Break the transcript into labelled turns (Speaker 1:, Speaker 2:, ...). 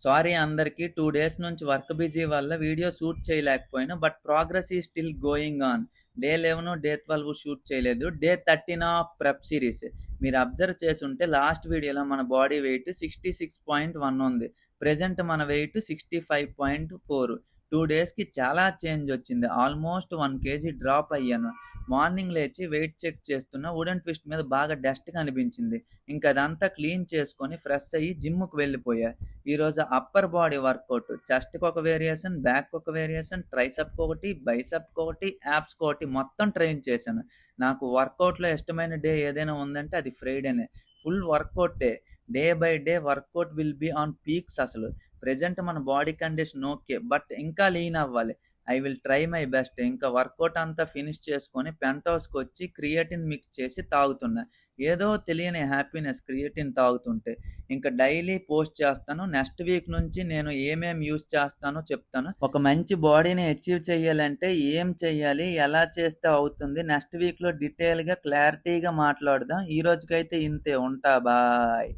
Speaker 1: Sorry అందరికి 2 days నుంచి work busy వల్ల వీడియో షూట్ చేయలేకపోయాను. But progress is still going on. Day 11, day 12 shoot చేయలేదు. Day 13 of prep series. మీరు observe చేసుంటే లాస్ట్ వీడియోలో మన బాడీ వెయిట్ 66.1 ఉంది. ప్రెజెంట్ మన వెయిట్ 65.4. 2 డేస్‌కి చాలా చేంజ్ వచ్చింది. ఆల్మోస్ట్ 1 కేజీ డ్రాప్ అయ్యాను. మార్నింగ్ లేచి వెయిట్ చెక్ చేస్తున్నా వుడెన్ ట్విస్ట్ మీద బాగా డస్ట్‌గా అనిపించింది. ఇంక అదంతా క్లీన్ చేసుకొని ఫ్రెష్ అయ్యి జిమ్‌కి వెళ్ళిపోయా. ఈరోజు అప్పర్ బాడీ వర్కౌట్. చెస్ట్‌కి ఒక వేరియేషన్, బ్యాక్‌కి ఒక వేరియేషన్, ట్రైసెప్‌కి ఒకటి, బైసెప్‌కి ఒకటి, యాబ్స్‌కి ఒకటి మొత్తం ట్రైన్ చేశాను. నాకు వర్కౌట్‌లో ఇష్టమైన డే ఏదైనా ఉందంటే అది ఫ్రైడేనే. ఫుల్ వర్కౌటే. Day by day workout will be on peaks అసలు. ప్రెజెంట్ మన బాడీ కండిషన్ ఓకే. బట్ ఇంకా లీన్ అవ్వాలి. I will try my best. ఇంకా వర్కౌట్ అంతా ఫినిష్ చేసుకొని పెంట్ హౌస్‌కి వచ్చి క్రియేటిన్ మిక్స్ చేసి తాగుతున్నా. ఏదో తెలియని హ్యాపీనెస్ క్రియేటిన్ తాగుతుంటే. ఇంకా డైలీ పోస్ట్ చేస్తాను. నెక్స్ట్ వీక్ నుంచి నేను ఏమేం యూజ్ చేస్తానో చెప్తాను. ఒక మంచి బాడీని అచీవ్ చేయాలంటే ఏం చేయాలి? ఎలా చేస్తే అవుతుంది? నెక్స్ట్ వీక్‌లో డీటెయిల్‌గా క్లారిటీగా మాట్లాడదాం. ఈ రోజుకైతే ఇంతే. ఉంటా. బాయ్.